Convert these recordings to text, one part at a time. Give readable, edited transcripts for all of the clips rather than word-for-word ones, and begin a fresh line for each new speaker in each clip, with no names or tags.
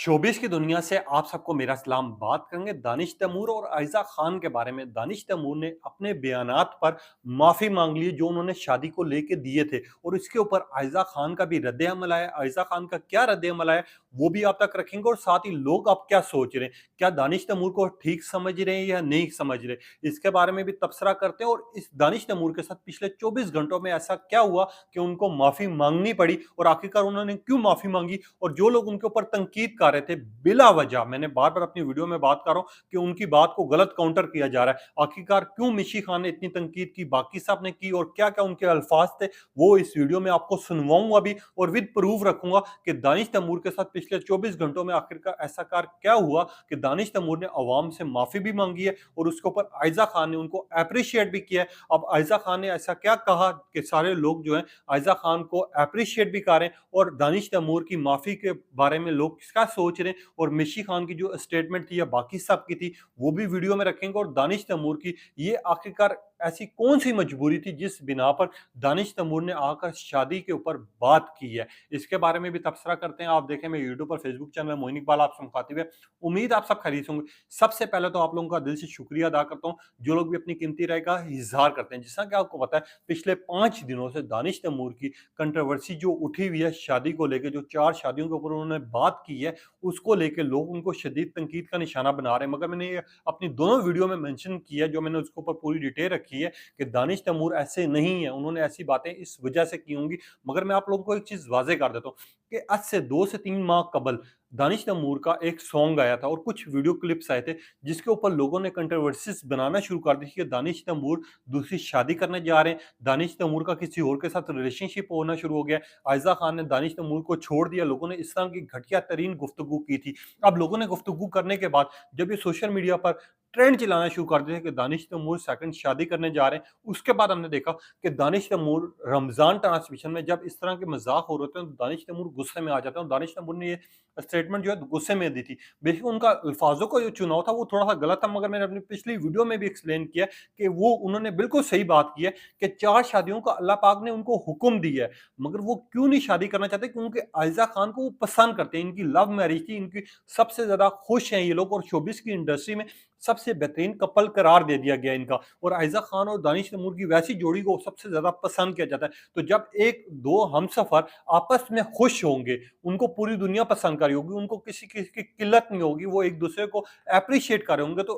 Showbiz की दुनिया से आप सबको मेरा सलाम। बात करेंगे दानिश तैमूर और आयजा खान के बारे में। दानिश तैमूर ने अपने बयानात पर माफी मांग ली जो उन्होंने शादी को लेके दिए थे और इसके ऊपर आयजा खान का भी रद्द अमल आया। आयजा खान का क्या रद्द अमल आया वो भी आप तक रखेंगे और साथ ही लोग अब क्या सोच रहे हैं, क्या दानिश तैमूर को ठीक समझ रहे हैं या नहीं समझ रहे, इसके बारे में भी तबसरा करते हैं। और इस दानिश तैमूर के साथ पिछले 24 घंटों में ऐसा क्या हुआ कि उनको माफी मांगनी पड़ी और आखिरकार उन्होंने क्यों माफी मांगी। और जो लोग उनके ऊपर तनकीद कर रहे थे बिला वजह, मैंने बार बार अपनी वीडियो में बात कर रहा हूं कि उनकी बात को गलत काउंटर किया जा रहा है, आखिरकार क्यों मिशी खान ने इतनी तनकीद की, बाकी साहब ने की और क्या क्या उनके अल्फाज थे, वो इस वीडियो में आपको सुनवाऊंगा भी और विद प्रूफ रखूंगा कि दानिश तैमूर के साथ पिछले 24 घंटों में आखिरकार ऐसा कार क्या हुआ कि दानिश तैमूर ने अवाम से माफी भी मांगी है और उसके ऊपर आयजा खान ने उनको अप्रिशिएट भी किया है। अब आयजा खान ने ऐसा क्या कहा कि सारे लोग जो है आयजा खान को अप्रिशिएट भी कर रहे हैं और दानिश तैमूर की माफी के बारे में लोग क्या सोच रहे हैं और मिशी खान की जो स्टेटमेंट थी या बाकी सब की थी वो भी वीडियो में रखेंगे। और दानिश तैमूर की ये आखिरकार ऐसी कौन सी मजबूरी थी जिस बिना पर दानिश तैमूर ने आकर शादी के ऊपर बात की है, इसके बारे में भी तबसरा करते हैं। आप देखें मैं यूट्यूब पर फेसबुक चैनल मोइन इकबाल आपसे मुखातिब है। उम्मीद आप सब खरीद होंगे। सबसे पहले तो आप लोगों का दिल से शुक्रिया अदा करता हूँ जो लोग भी अपनी कीमती राय का इजहार करते हैं। जिस तरह कि आपको पता है पिछले 5 दिनों से दानिश तैमूर की कंट्रोवर्सी जो उठी हुई है शादी को लेकर, जो 4 शादियों के ऊपर उन्होंने बात की है उसको लेकर लोग उनको शदीद तनकीद का निशाना बना रहे हैं। मगर मैंने ये अपनी दोनों वीडियो में मेंशन किया है, जो मैंने उसके ऊपर पूरी डिटेल रखी है कि दानिश तैमूर ऐसे नहीं है, उन्होंने ऐसी बातें इस वजह से की होंगी। मगर मैं आप लोगों को एक चीज वाजे कर देता हूँ कि आज से 2 से 3 माह कबल दानिश तैमूर का एक सॉन्ग आया था और कुछ वीडियो क्लिप्स आए थे जिसके ऊपर लोगों ने कंट्रोवर्सीज बनाना शुरू कर दी कि दानिश तैमूर दूसरी शादी करने जा रहे हैं, दानिश तैमूर का किसी और के साथ रिलेशनशिप होना शुरू हो गया, आयजा खान ने दानिश तैमूर को छोड़ दिया। लोगों ने इस तरह की घटिया तरीन गुफ्तगू की थी। अब लोगों ने गुफ्तगू करने के बाद जब ये सोशल मीडिया पर ट्रेंड चलाना शुरू कर दिया कि दानिश तैमूर सेकंड शादी करने जा रहे हैं, उसके बाद हमने देखा कि दानिश तैमूर रमजान ट्रांसमिशन में जब इस तरह के मजाक हो रहे थे तो दानिश तैमूर गुस्से में आ जाते हैं और दानिश तैमूर ने ये स्टेटमेंट जो है गुस्से में दी थी। बेशक उनका अल्फाजों का जो चुनाव था वो थोड़ा सा गलत था, मगर मैंने अपनी पिछली वीडियो में भी एक्सप्लेन किया कि वो उन्होंने बिल्कुल सही बात की है कि 4 शादियों का अल्लाह पाक ने उनको हुक्म दिया है, मगर वो क्यों नहीं शादी करना चाहते क्योंकि आयजा खान को वो पसंद करते हैं। इनकी लव मैरिज थी, इनकी सबसे ज्यादा खुश हैं ये लोग और शोबिस की इंडस्ट्री में सबसे बेहतरीन कपल करार दे दिया गया इनका। और आयजा खान और दानिश तैमूर की वैसी जोड़ी को सबसे ज्यादा पसंद किया जाता है। तो जब एक दो हमसफर आपस में खुश होंगे, उनको पूरी दुनिया पसंद करी होगी, उनको किसी किसी की किल्लत नहीं होगी, वो एक दूसरे को अप्रिशिएट कर रहे होंगे, तो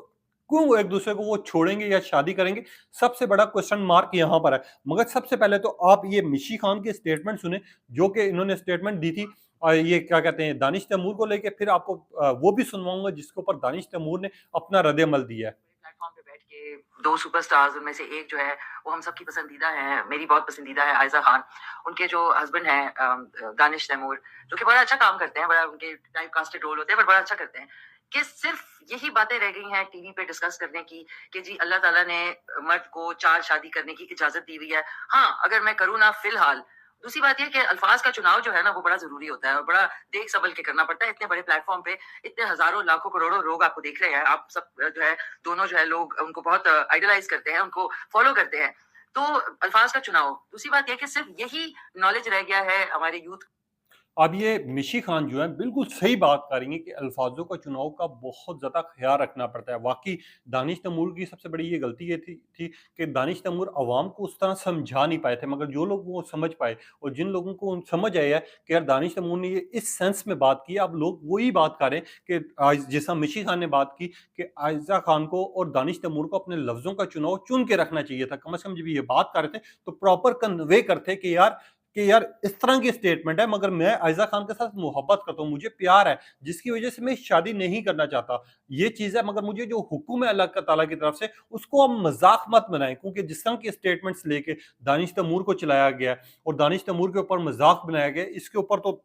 क्यों वो एक दूसरे को वो छोड़ेंगे या शादी करेंगे? सबसे बड़ा क्वेश्चन मार्क यहाँ पर है। मगर सबसे पहले तो आप ये मिशी खान की स्टेटमेंट सुने जो कि इन्होंने स्टेटमेंट दी थी ये क्या कहते हैं दानिश तैमूर को लेके, फिर आपको वो भी सुनवाऊंगा जिसके ऊपर दानिश तैमूर ने अपना रद्द अमल दिया है।
प्लेटफॉर्म पे बैठ के दो सुपरस्टार्स उनमें से एक जो है वो हम सबकी पसंदीदा है, मेरी बहुत पसंदीदा है आयजा खान। उनके जो हस्बैंड हैं दानिश तैमूर, जो कि बड़ा अच्छा काम करते हैं, बड़ा उनके टाइप कास्टेड रोल होते हैं पर बड़ा अच्छा करते हैं, कि सिर्फ यही बातें रह गई हैं टीवी पे डिस्कस करने की कि जी अल्लाह ताला ने मर्द को 4 शादी करने की इजाजत दी हुई है। हाँ, अगर मैं करूँ ना फिलहाल। दूसरी बात ये कि अल्फाज का चुनाव जो है ना वो बड़ा जरूरी होता है और बड़ा देख संभल के करना पड़ता है। इतने बड़े प्लेटफॉर्म पे इतने हजारों लाखों करोड़ों लोग आपको देख रहे हैं, आप सब जो है दोनों जो है लोग उनको बहुत आइडलाइज करते हैं, उनको फॉलो करते हैं। तो अल्फाज का चुनाव। दूसरी बात यह कि सिर्फ यही नॉलेज रह गया है हमारे यूथ।
अब ये मिशी खान जो है बिल्कुल सही बात कर रही है कि अल्फाजों का चुनाव का बहुत ज़्यादा ख्याल रखना पड़ता है। वाकई दानिश तैमूर की सबसे बड़ी ये गलती ये थी कि दानिश तैमूर अवाम को उस तरह समझा नहीं पाए थे, मगर जो लोग वो समझ पाए और जिन लोगों को समझ आया है कि यार दानिश तैमूर ने ये इस सेंस में बात की, अब लोग वही बात कर रहे हैं कि आज जैसा मिशी खान ने बात की कि आयजा खान को और दानिश तैमूर को अपने लफ्ज़ों का चुनाव चुन के रखना चाहिए था। कम से कम जब ये बात कर रहे थे तो प्रॉपर कन्वे करते कि यार इस तरह की स्टेटमेंट है, मगर मैं आयजा खान के साथ मोहब्बत करता हूँ, मुझे प्यार है, जिसकी वजह से मैं शादी नहीं करना चाहता। ये चीज़ है, मगर मुझे जो हुक्म है अल्लाह ताला की तरफ से उसको आप मज़ाक मत बनाएँ, क्योंकि जिस तरह की स्टेटमेंट्स लेके दानिश तैमूर को चलाया गया है और दानिश तैमूर के ऊपर मज़ाक बनाया गया है, इसके ऊपर तो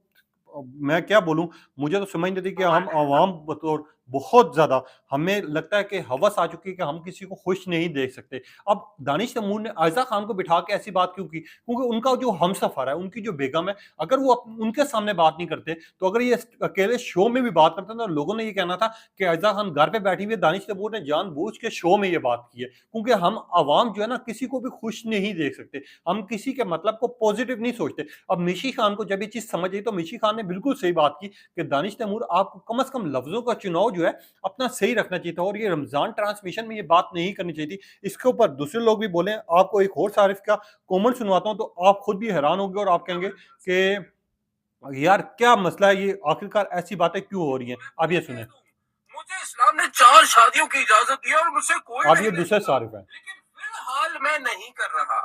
मैं क्या बोलूँ, मुझे तो समझ नहीं आती कि हम
और
अवाम बतौर बहुत ज़्यादा हमें लगता है कि हवस आ चुकी है कि हम किसी को खुश नहीं देख सकते। अब दानिश तैमूर ने आयज़ा खान को बिठा के ऐसी बात क्यों की? क्योंकि उनका जो हमसफ़र है, उनकी जो बेगम है, अगर वो उनके सामने बात नहीं करते, तो अगर ये अकेले शो में भी बात करते ना, लोगों ने ये कहना था कि आयज़ा खान घर पे बैठी हुई है, दानिश तैमूर ने जानबूझ के शो में ये बात की है। क्योंकि हम अवाम जो है ना, किसी को भी खुश नहीं देख सकते। हम किसी के मतलब को पॉज़िटिव नहीं सोचते। अब मिशी खान को जब ये चीज़ समझ आई, तो मिशी खान ने बिल्कुल सही बात की कि दानिश तैमूर, आपको कम से कम लफ्ज़ों का चुनाव जो है अपना सही रखना चाहिए था, और ये रमज़ान ट्रांसमिशन में ये बात नहीं करनी चाहिए थी। इसके ऊपर दूसरे लोग भी बोले। आपको एक और सारिफ का कमेंट सुनवाता हूँ, तो आप खुद भी हैरान होंगे और आप कहेंगे कि यार क्या मसला है, ये आखिरकार ऐसी बातें क्यों हो रही हैं? आप ये सुने।
मुझे इस्लाम ने 4 शादियों की इजाजत दी और मुझसे कोई
अब
नहीं
ये
ले
दूसरे
सका,
सारिफ हैं।
लेकिन फिलहाल मैं नहीं कर रहा।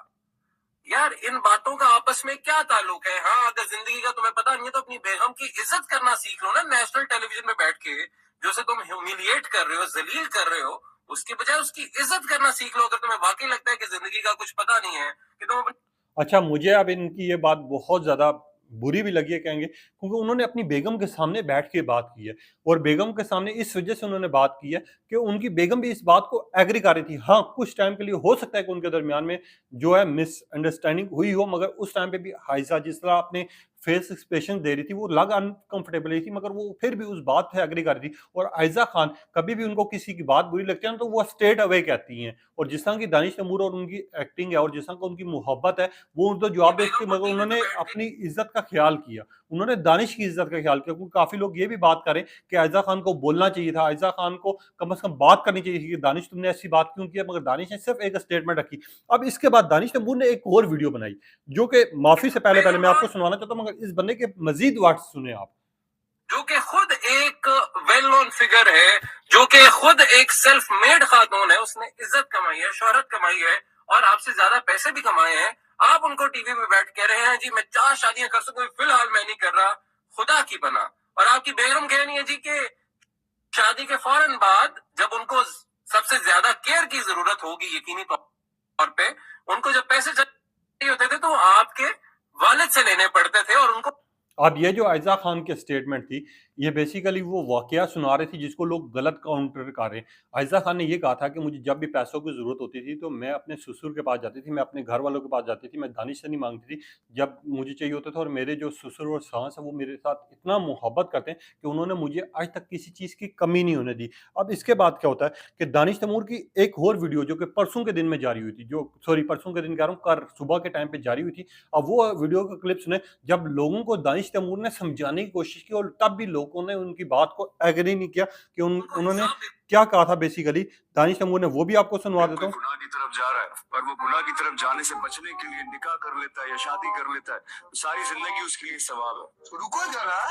यार इन बातों का आपस में क्या ताल्लुक है? हाँ, अगर जिंदगी का तुम्हें पता नहीं है तो अपनी बेगम की इज्जत करना सीख लो ना, नेशनल टेलीविजन में बैठ के। जो से तुम ह्यूमिलिएट कर रहे हो, जलील कर रहे हो, उसके बजाय उसकी इज्जत करना सीख लो। अगर तुम्हें वाकई लगता है कि जिंदगी का कुछ पता नहीं है कि तुम
अच्छा, मुझे अब इनकी ये बात बहुत ज़्यादा बुरी भी लगी है, कहेंगे, क्योंकि उन्होंने अपनी बेगम के सामने बैठ के बात की है, और बेगम के सामने इस वजह से उन्होंने बात की है कि उनकी बेगम भी इस बात को एग्री कर रही थी। हाँ, कुछ टाइम के लिए हो सकता है कि उनके दरमियान में जो है मिसअंडरस्टैंडिंग हुई हो, मगर उस टाइम पे भी हाइजा जिस तरह अपने फेस एक्सप्रेशन दे रही थी, वो लग अनकंफर्टेबल ही थी, मगर वो फिर भी उस बात पे एग्री कर रही थी। और आयजा खान कभी भी उनको किसी की बात बुरी लगती है ना, तो वो स्ट्रेट अवे कहती हैं। और जिस तरह की दानिश तैमूर और उनकी एक्टिंग है, और जिस तरह का उनकी मोहब्बत है, वो उनको जवाब दे सकती, मगर उन्होंने अपनी इज्जत का ख्याल किया। उन्होंने दानिश की इज्जत का ख्याल किया, क्योंकि काफी लोग ये भी बात करें कि आयजा खान को बोलना चाहिए था, आयजा खान को कम से कम बात करनी चाहिए थी कि दानिश तुमने ऐसी बात क्यों की, मगर दानिश ने सिर्फ एक स्टेटमेंट रखी। अब इसके बाद दानिश तैमूर ने एक और वीडियो बनाई, जो कि माफी से पहले पहले मैं आपको सुनाना चाहता हूँ, मगर इस बंदे के मजीद वर्ड्स सुने आप।
जो कि खुद एक वेल नोन फिगर है, जो कि खुद एक सेल्फ मेड खातून है, उसने इज्जत कमाई है, शोहरत कमाई है और आपसे ज्यादा पैसे भी कमाए हैं। आप उनको टीवी में बैठ कह रहे हैं जी मैं 4 शादियां कर सकूं, फिलहाल मैं नहीं कर रहा, खुदा की बना। और आपकी बेगम कह रही है जी कि शादी के फौरन बाद जब उनको सबसे ज्यादा केयर की जरूरत होगी, यकीनी तौर पे उनको जब पैसे चाहिए होते थे तो आपके वालिद से लेने पड़ते थे और उनको।
अब ये जो आयज़ा खान की स्टेटमेंट थी, ये बेसिकली वो वाक़या सुना रही थी जिसको लोग गलत काउंटर कर रहे हैं। आयज़ा खान ने ये कहा था कि मुझे जब भी पैसों की ज़रूरत होती थी, तो मैं अपने ससुर के पास जाती थी, मैं अपने घर वालों के पास जाती थी, मैं दानिश से नहीं माँगती थी। जब मुझे चाहिए होता था, और मेरे जो ससुर और सास हैं, वो मेरे साथ इतना मोहब्बत करते हैं कि उन्होंने मुझे आज तक किसी चीज़ की कमी नहीं होने दी। अब इसके बाद क्या होता है कि दानिश तैमूर की एक और वीडियो, जो कि परसों के दिन में जारी हुई थी, परसों के दिन कह रहा हूँ, कल सुबह के टाइम पे जारी हुई थी। अब वो वीडियो का क्लिप सुने, जब लोगों को दानिश तैमूर ने समझाने की कोशिश की, और तब भी लोगों ने उनकी बात को एग्री नहीं किया कि उन्होंने क्या कहा था बेसिकली। दानिश तैमूर ने वो भी आपको सुनवा देता हूँ।
गुनाह की तरफ जा रहा है और वो गुनाह की तरफ जाने से बचने के लिए निकाह कर लेता है या शादी कर लेता है, तो सारी जिंदगी उसके लिए सवाब है। रुको जरा,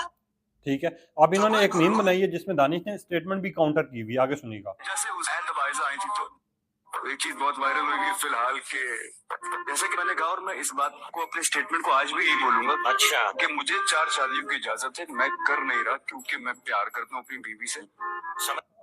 ठीक है, अब इन्होंने एक मीम बनाई है जिसमें दानिश ने स्टेटमेंट भी काउंटर की हुई, आगे सुनिएगा।
जैसे उस जब आयजा आई थी तो एक चीज बहुत वायरल हुई फिलहाल के, जैसे कि मैंने कहा और मैं इस बात को अपने स्टेटमेंट को आज भी यही बोलूंगा, अच्छा, कि मुझे 4 शादियों की इजाजत है, मैं कर नहीं रहा क्योंकि मैं प्यार करता हूँ अपनी बीवी से।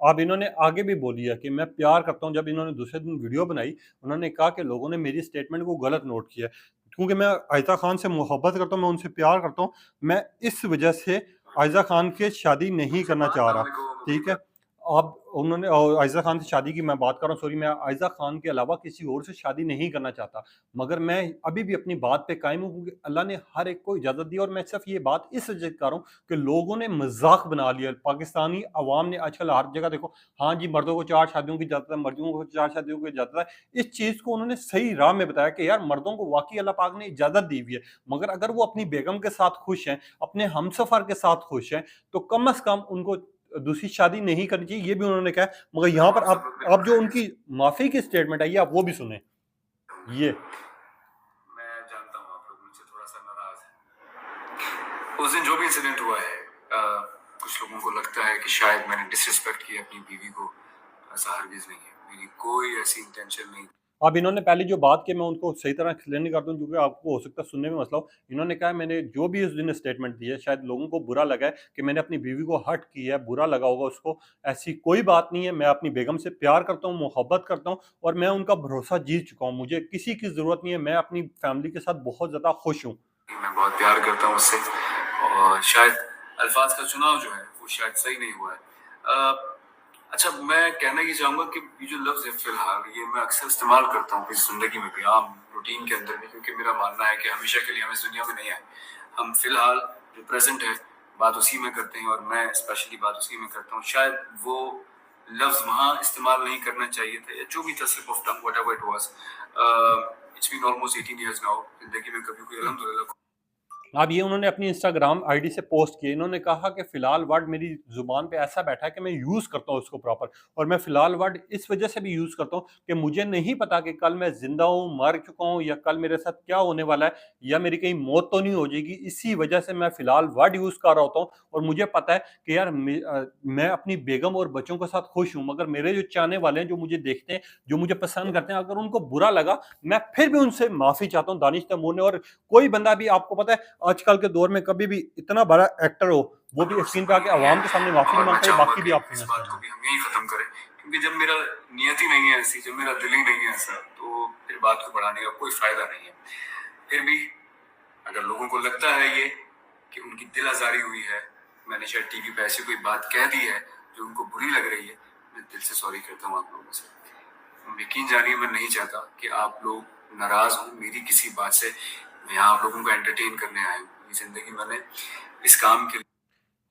अब इन्होंने आगे भी बोली है कि मैं प्यार करता हूँ। जब इन्होंने दूसरे दिन वीडियो बनाई, उन्होंने कहा कि लोगों ने मेरी स्टेटमेंट को गलत नोट किया है, क्योंकि मैं आयजा खान से मोहब्बत करता हूँ, मैं उनसे प्यार करता हूँ, मैं इस वजह से आयजा खान के शादी नहीं करना चाह रहा। ठीक है, अब उन्होंने आयजा खान से शादी की मैं बात कर रहा हूँ, सॉरी, मैं आयजा खान के अलावा किसी और से शादी नहीं करना चाहता, मगर मैं अभी भी अपनी बात पे कायम हूँ, क्योंकि अल्लाह ने हर एक को इजाज़त दी। और मैं सिर्फ ये बात इस वजह से कर रहा हूँ कि लोगों ने मजाक बना लिया, पाकिस्तानी अवाम ने आजकल हर जगह देखो, हाँ जी, मर्दों को 4 शादियों की इजाज़त है, मर्दों को 4 शादियों की इजाज़त है। इस चीज़ को उन्होंने सही राह में बताया कि यार मर्दों को वाक़ई अल्लाह पाक ने इजाज़त दी हुई है, मगर अगर वो अपनी बेगम के साथ खुश हैं, अपने हमसफ़र के साथ खुश हैं, तो कम से कम उनको दूसरी शादी नहीं करनी चाहिए, ये भी उन्होंने कहा। मगर यहाँ पर आप जो उनकी माफ़ी की स्टेटमेंट आई है, आप वो भी सुने। ये
मैं जानता हूँ आप लोग मुझसे थोड़ा सा नाराज हैं। उस दिन जो भी इंसिडेंट हुआ है, कुछ लोगों को लगता है कि शायद मैंने डिसरिस्पेक्ट किया अपनी बीवी को, ऐसा हरगिज नहीं है, मेरी कोई ऐसी इंटेंशन नहीं।
अब इन्होंने पहले जो बात की, मैं उनको सही तरह एक्सप्लेन नहीं कर दूँ, क्योंकि आपको हो सकता है सुनने में मसला हो। इन्होंने कहा मैंने जो भी उस दिन स्टेटमेंट दी है, शायद लोगों को बुरा लगा है कि मैंने अपनी बीवी को हर्ट किया है, बुरा लगा होगा उसको। ऐसी कोई बात नहीं है, मैं अपनी बेगम से प्यार करता हूँ, मोहब्बत करता हूँ, और मैं उनका भरोसा जीत चुका हूँ। मुझे किसी की ज़रूरत नहीं है, मैं अपनी फैमिली के साथ बहुत ज़्यादा खुश हूँ।
मैं बहुत प्यार करता हूँ उससे और शायद अल्फाज का चुनाव जो है वो शायद सही नहीं हुआ है। अच्छा, मैं कहना ये चाहूँगा कि ये जो लफ्ज़ है फ़िलहाल, ये मैं अक्सर इस्तेमाल करता हूँ अपनी ज़िंदगी में भी, आम रूटीन के अंदर भी, क्योंकि मेरा मानना है कि हमेशा के लिए हम इस दुनिया में नहीं आए। हम फ़िलहाल जो प्रेज़ेंट है, बात उसी में करते हैं और मैं स्पेशली बात उसी में करता हूँ। शायद वो लफ्ज़ वहाँ इस्तेमाल नहीं करना चाहिए था, या जो भी था, slip of tongue, whatever it was. It's been almost 18 years now. ज़िंदगी में कभी कोई अल्हम्दुलिल्लाह।
अब ये उन्होंने अपनी इंस्टाग्राम आईडी से पोस्ट किए। इन्होंने कहा कि फ़िलहाल वर्ड मेरी ज़ुबान पे ऐसा बैठा है कि मैं यूज़ करता हूँ उसको प्रॉपर, और मैं फ़िलहाल वर्ड इस वज़ह से भी यूज़ करता हूँ कि मुझे नहीं पता कि कल मैं ज़िंदा हूँ, मर चुका हूँ, या कल मेरे साथ क्या होने वाला है, या मेरी कहीं मौत तो नहीं हो जाएगी। इसी वज़ह से मैं फ़िलहाल वर्ड यूज़ कर रहा होता हूँ, और मुझे पता है कि यार मैं अपनी बेगम और बच्चों के साथ खुश हूँ, मगर मेरे जो चाहने वाले हैं, जो मुझे देखते हैं, जो मुझे पसंद करते हैं, अगर उनको बुरा लगा, मैं फिर भी उनसे माफ़ी चाहता हूँ दानिश तैमूर ने। और कोई बंदा भी, आपको पता है आजकल के दौर में कभी भी इतना बड़ा एक्टर हो, वो भी स्क्रीन पे आके अवाम के सामने माफ़ी नहीं
और मैं
माँगता, ये
चाहूँगा
बाकी भी
कि
आप
इस
सुनना
बात को
चाहिए।
भी हम यहीं ख़त्म करें, क्योंकि जब मेरा नियत ही नहीं है ऐसी, जब मेरा दिल ही नहीं है ऐसा, तो फिर बात को बढ़ाने का कोई फ़ायदा नहीं है। फिर भी अगर लोगों को लगता है ये कि उनकी दिल आज़ारी हुई है, मैंने शायद टीवी पे ऐसी कोई बात कह दी है जो उनको बुरी लग रही है, मैं दिल से सॉरी कहता हूँ आप लोगों से। यकीन जानिए, मैं नहीं चाहता कि आप लोग नाराज़ हों मेरी किसी बात से। मैं यहाँ आप लोगों को एंटरटेन करने आया हूँ। ये ज़िंदगी मैंने इस काम के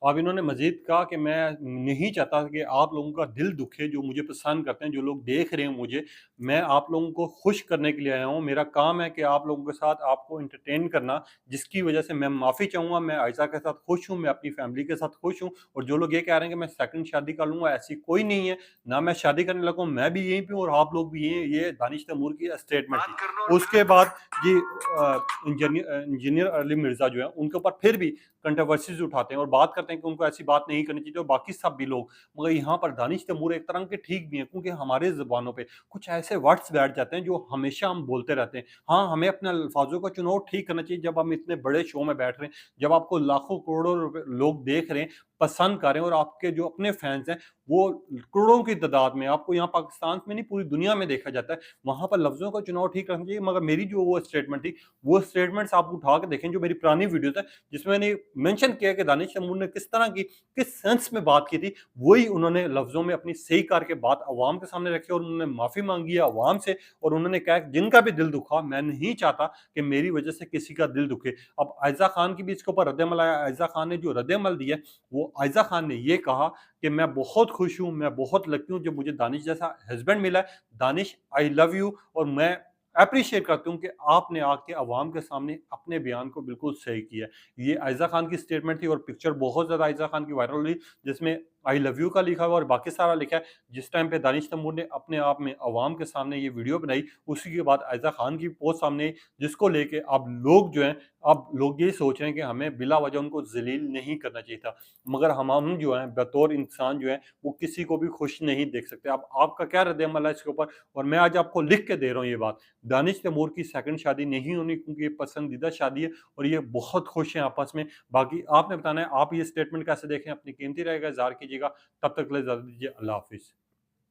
अब इन्होंने मज़ीद कहा कि मैं नहीं चाहता कि आप लोगों का दिल दुखे, जो मुझे पसंद करते हैं, जो लोग देख रहे हैं मुझे। मैं आप लोगों को खुश करने के लिए आया हूँ। मेरा काम है कि आप लोगों के साथ आपको एंटरटेन करना, जिसकी वज़ह से मैं माफ़ी चाहूँगा। मैं आयशा के साथ खुश हूँ, मैं अपनी फैमिली के साथ खुश हूँ, और जो लोग ये कह रहे हैं कि मैं सेकंड शादी कर लूँगा, ऐसी कोई नहीं है। ना मैं शादी करने लगा हूँ, मैं भी यहीं पे हूँ और आप लोग भी यहीं। ये दानिश तैमूर की स्टेटमेंट थी।
बात करना और
उसके
फिर
बाद जी इंजीनियर अली मिर्ज़ा जो है, उनके ऊपर फिर भी कंट्रोवर्सीज़ उठाते हैं और बात करते हैं कि उनको ऐसी बात नहीं करनी चाहिए, और बाकी सब भी लोग। मगर यहाँ पर दानिश तैमूर एक तरह के ठीक भी हैं, क्योंकि हमारे ज़ुबानों पे कुछ ऐसे वर्ड्स बैठ जाते हैं जो हमेशा हम बोलते रहते हैं। हाँ, हमें अपने अल्फ़ाज़ों का चुनाव ठीक करना चाहिए जब हम इतने बड़े शो में बैठ रहे हैं, जब आपको लाखों करोड़ों रुपए लोग देख रहे हैं, पसंद कर रहे हैं, और आपके जो अपने फैन्स हैं, वो करोड़ों की तादाद में, आपको यहाँ पाकिस्तान में नहीं पूरी दुनिया में देखा जाता है। वहाँ पर लफ्ज़ों का चुनाव ठीक रखना चाहिए। मगर मेरी जो वो स्टेटमेंट थी, वो स्टेटमेंट्स आप उठा के देखें जो मेरी पुरानी वीडियोज़ है, जिसमें मैंने मेंशन किया कि दानिश तैमूर ने किस तरह की, किस सेंस में बात की थी, वही उन्होंने लफ्ज़ों में अपनी सही करके बात अवाम के सामने रखी, और उन्होंने माफ़ी माँगी है अवाम से, और उन्होंने कहा कि जिनका भी दिल दुखा, मैं नहीं चाहता कि मेरी वज़ह से किसी का दिल दुखे। अब आयज़ा खान की भी इसके ऊपर रद्द-ए-अमल आया। आयज़ा खान ने जो रद्द-ए-अमल दिया, वो आयज़ा खान ने ये कहा कि मैं बहुत खुश हूँ, मैं बहुत लकी हूँ जब मुझे दानिश जैसा हस्बैंड मिला है। दानिश, आई लव यू, और मैं एप्रिशिएट करती हूँ कि आपने आके अवाम के सामने अपने बयान को बिल्कुल सही किया है। ये आयज़ा खान की स्टेटमेंट थी, और पिक्चर बहुत ज़्यादा आयज़ा खान की वायरल हुई, जिसमें आई लव यू का लिखा हुआ और बाकी सारा लिखा है। जिस टाइम पे दानिश तैमूर ने अपने आप में अवाम के सामने ये वीडियो बनाई, उसी के बाद आयज़ा खान की पोस्ट सामने आई, जिसको लेके अब लोग जो हैं, अब लोग ये सोच रहे हैं कि हमें बिला वजह उनको ज़लील नहीं करना चाहिए था। मगर हम जो हैं, बतौर इंसान जो हैं, वो किसी को भी खुश नहीं देख सकते। अब आपका क्या रद्द-ए-अमल है इसके ऊपर? और मैं आज आपको लिख के दे रहा हूँ ये बात। दानिश तैमूर की सेकंड शादी नहीं होनी, क्योंकि ये पसंदीदा शादी है, और ये बहुत खुश हैं आपस में। बाकी आपने बताना है, आप ये स्टेटमेंट कैसे देखें? अपनी कीमती राय का इज़हार कीजिएगा। तब तक के लिए इजाज़त दीजिए। अल्लाह हाफ़िज़।